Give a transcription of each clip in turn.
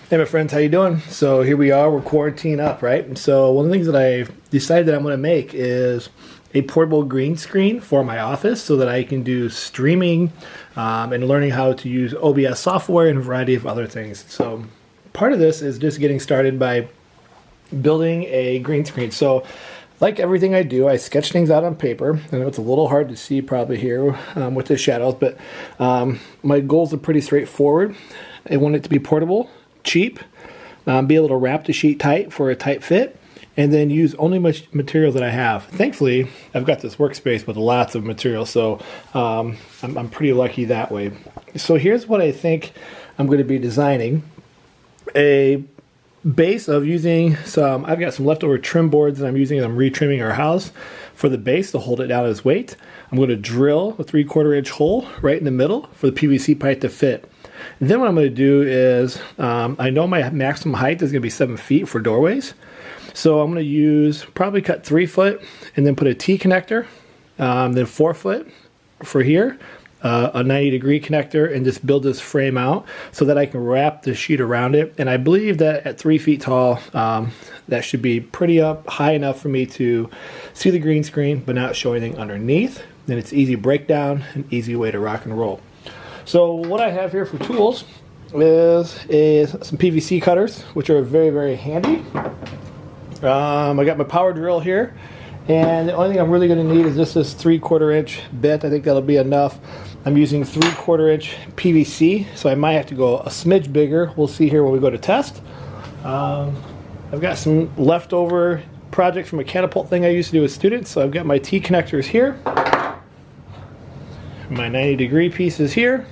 Hey my friends, how you doing? So here we are, we're quarantined up, right? And so one of the things that I decided that I'm going to make is a portable green screen for my office so that I can do streaming and learning how to use OBS software and a variety of other things. So part of this is just getting started by building a green screen. So like everything I do, I sketch things out on paper. I know it's a little hard to see probably here with the shadows, but my goals are pretty straightforward. I want it to be portable, cheap, be able to wrap the sheet tight for a tight fit, and then use only much material that I have. Thankfully, I've got this workspace with lots of material, so I'm pretty lucky that way. So here's what I think I'm going to be designing. A base of using I've got some leftover trim boards that I'm using, and I'm retrimming our house for the base to hold it down as weight. I'm going to drill a 3/4 inch hole right in the middle for the PVC pipe to fit. And then what I'm going to do is, I know my maximum height is going to be 7 feet for doorways. So I'm going to probably cut 3 foot and then put a T connector, then 4 foot for here, a 90-degree connector, and just build this frame out so that I can wrap the sheet around it. And I believe that at 3 feet tall, that should be pretty high enough for me to see the green screen, but not show anything underneath. Then it's easy breakdown, an easy way to rock and roll. So what I have here for tools is some PVC cutters, which are very, very handy. I got my power drill here, and the only thing I'm really going to need is just this 3/4 inch bit. I think that'll be enough. I'm using 3/4 inch PVC, so I might have to go a smidge bigger. We'll see here when we go to test. I've got some leftover projects from a catapult thing I used to do with students, so I've got my T connectors here, my 90-degree pieces here,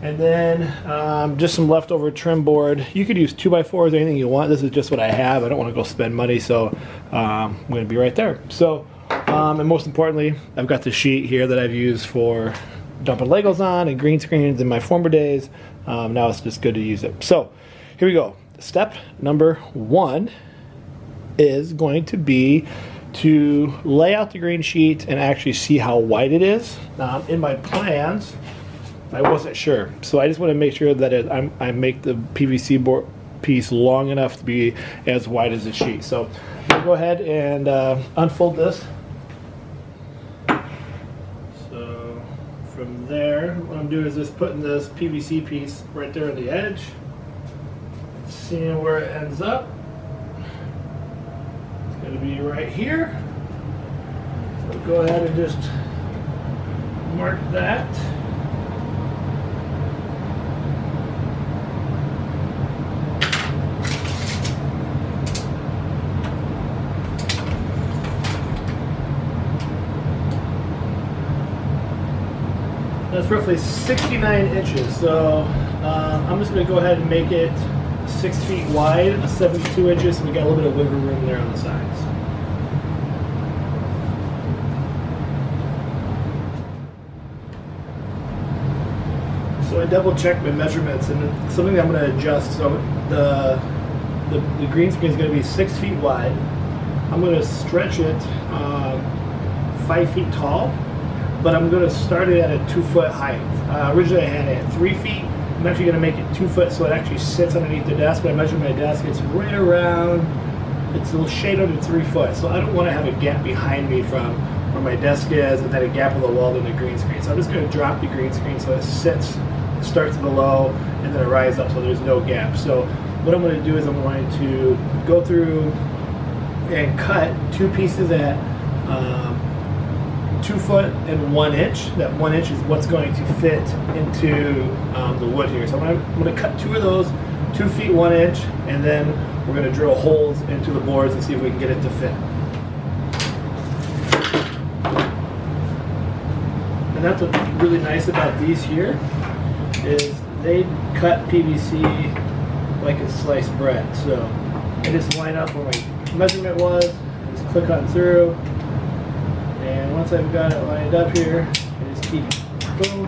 and then just some leftover trim board. You could use 2x4s, anything you want. This is just what I have. I don't want to go spend money, so I'm going to be right there. So, and most importantly, I've got the sheet here that I've used for dumping Legos on and green screens in my former days. Now it's just good to use it. So here we go. Step number 1 is going to be to lay out the green sheet and actually see how wide it is. In my plans, I wasn't sure, so I just want to make sure that I make the PVC board piece long enough to be as wide as the sheet. So I'm going to go ahead and unfold this. So from there, what I'm doing is just putting this PVC piece right there on the edge, seeing where it ends up. It's going to be right here. So go ahead and just mark that. That's roughly 69 inches, so I'm just going to go ahead and make it 6 feet wide, 72 inches, and we got a little bit of wiggle room there on the sides. So I double checked my measurements, and it's something that I'm going to adjust. So the green screen is going to be 6 feet wide. I'm going to stretch it 5 feet tall, but I'm going to start it at a 2 foot height. Originally I had it at 3 feet. I'm actually going to make it 2 foot so it actually sits underneath the desk. When I measure my desk, it's right around, it's a little shade under 3 foot. So I don't want to have a gap behind me from where my desk is and then a gap in the wall in the green screen. So I'm just going to drop the green screen so it starts below and then it rises up so there's no gap. So what I'm going to do is I'm going to go through and cut 2 pieces at 2 foot and 1 inch. That 1 inch is what's going to fit into the wood here. So I'm going to cut 2 of those, 2 feet 1 inch, and then we're going to drill holes into the boards and see if we can get it to fit. And that's what's really nice about these here is they cut PVC like it's sliced bread. So I just line up where my measurement was, just click on through. And once I've got it lined up here, I just keep, boom,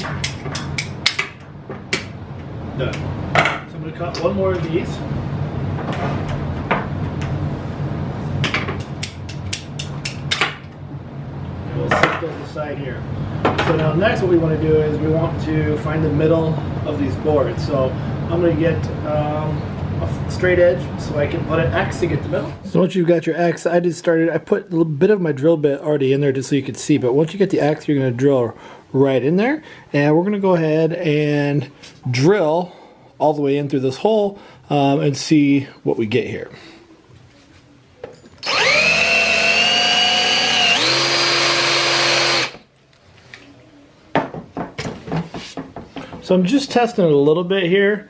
done. So I'm going to cut one more of these. And we'll set those aside here. So now next what we want to do is we want to find the middle of these boards. So I'm going to get a straight edge so I can put an X to get the middle. So once you've got your X, I put a little bit of my drill bit already in there just so you could see, but once you get the X, you're going to drill right in there, and we're going to go ahead and drill all the way in through this hole and see what we get here. So I'm just testing it a little bit here,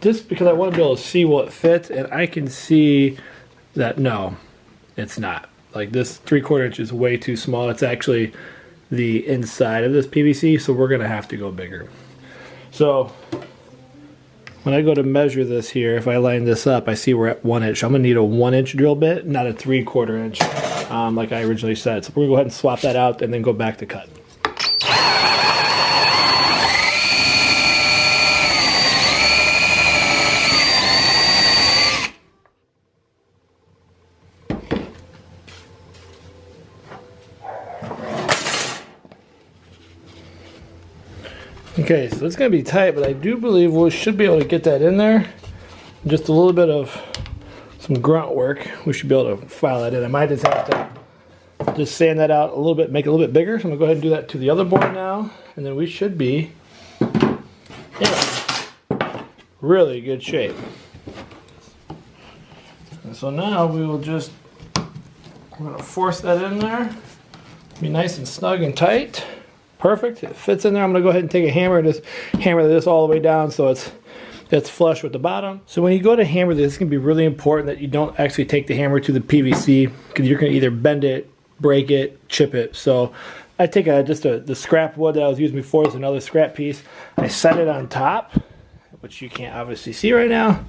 just because I want to be able to see what fits, and I can see that no, it's not. Like this 3/4 inch is way too small. It's actually the inside of this PVC, so we're going to have to go bigger. So when I go to measure this here, if I line this up, I see we're at 1 inch. I'm going to need a 1 inch drill bit, not a 3/4 inch, like I originally said. So we're going to go ahead and swap that out and then go back to cut. Okay, so it's going to be tight, but I do believe we should be able to get that in there. Just a little bit of some grunt work, we should be able to file that in. I might just have to just sand that out a little bit, make it a little bit bigger. So I'm going to go ahead and do that to the other board now, and then we should be in really good shape. And so now we will just, we're going to force that in there, be nice and snug and tight. Perfect, it fits in there. I'm going to go ahead and take a hammer and just hammer this all the way down so it's flush with the bottom. So when you go to hammer this, it's going to be really important that you don't actually take the hammer to the PVC, because you're going to either bend it, break it, chip it. So I take the scrap wood that I was using before. It's another scrap piece. I set it on top, which you can't obviously see right now.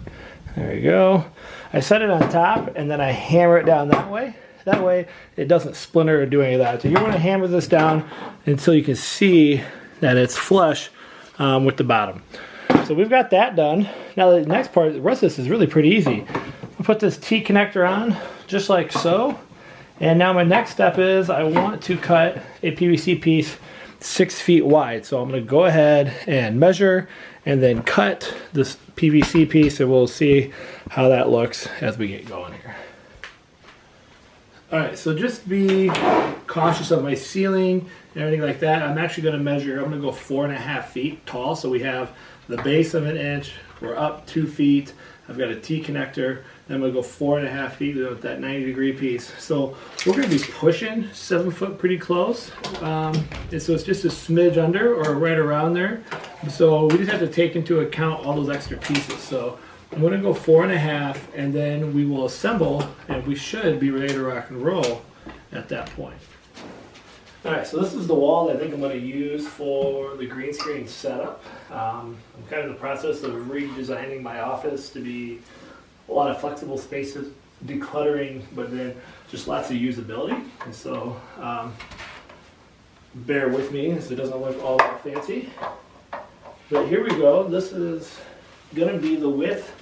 There you go. I set it on top, and then I hammer it down that way. That way it doesn't splinter or do any of that. So you're going to hammer this down until you can see that it's flush with the bottom. So we've got that done. Now the next part, the rest of this is really pretty easy. I'll put this T connector on just like so. And now my next step is I want to cut a PVC piece 6 feet wide. So I'm going to go ahead and measure and then cut this PVC piece, and we'll see how that looks as we get going here. Alright, so just be cautious of my ceiling and everything like that. I'm actually going to measure, I'm going to go 4.5 feet tall. So we have the base of 1 inch, we're up 2 feet, I've got a T connector, then I'm going to go 4.5 feet with that 90-degree piece. So we're going to be pushing 7 foot pretty close. And so it's just a smidge under or right around there. So we just have to take into account all those extra pieces. So I'm going to go 4.5, and then we will assemble, and we should be ready to rock and roll at that point. Alright, so this is the wall that I think I'm going to use for the green screen setup. I'm kind of in the process of redesigning my office to be a lot of flexible spaces, decluttering, but then just lots of usability. And so bear with me so it doesn't look all that fancy. But here we go. This is going to be the width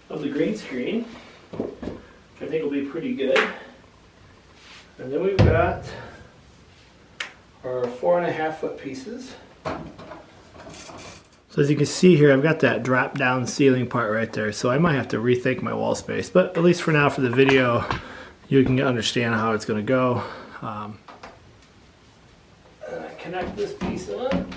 of the green screen, which I think will be pretty good. And then we've got our 4.5 foot pieces. So as you can see here, I've got that drop down ceiling part right there, so I might have to rethink my wall space, but at least for now, for the video, you can understand how it's going to go. Connect this piece on.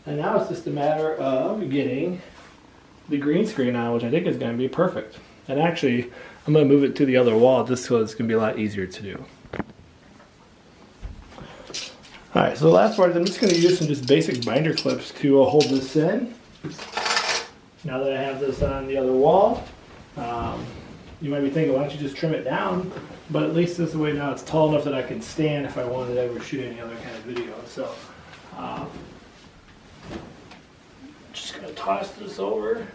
And now it's just a matter of getting the green screen on, which I think is going to be perfect. And actually, I'm going to move it to the other wall just so it's going to be a lot easier to do. Alright, so the last part is I'm just going to use some just basic binder clips to hold this in. Now that I have this on the other wall, you might be thinking, why don't you just trim it down? But at least this way now it's tall enough that I can stand if I wanted to ever shoot any other kind of video. So, just going to toss this over.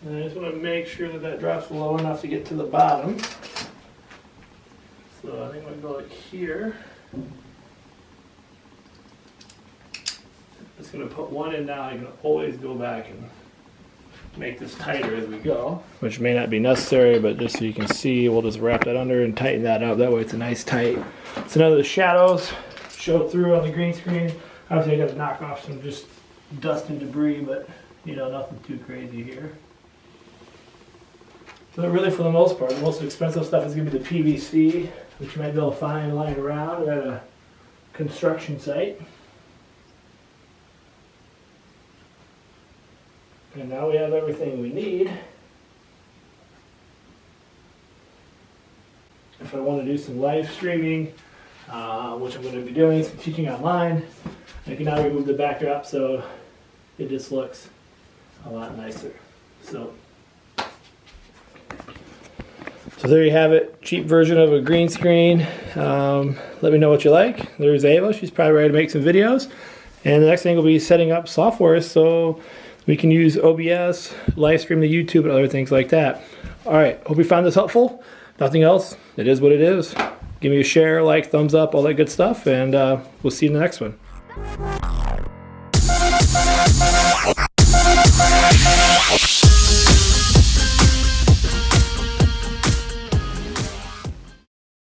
And I just want to make sure that that drops low enough to get to the bottom. So I think I'm going to go like here. Just going to put one in now. I can always go back and make this tighter as we go, which may not be necessary, but just so you can see, we'll just wrap that under and tighten that up. That way it's a nice tight. So now the shadows show through on the green screen. Obviously I got to knock off some just dust and debris, but you know, nothing too crazy here. So really, for the most part, the most expensive stuff is going to be the PVC, which you might be able to find lying around at a construction site. And now we have everything we need. If I want to do some live streaming, which I'm going to be doing, some teaching online, I can now remove the backdrop so it just looks a lot nicer. So there you have it, cheap version of a green screen. Let me know what you like. There's Ava, she's probably ready to make some videos. And the next thing will be setting up software so we can use OBS, live stream to YouTube and other things like that. All right, hope you found this helpful. Nothing else, it is what it is. Give me a share, like, thumbs up, all that good stuff, and we'll see you in the next one.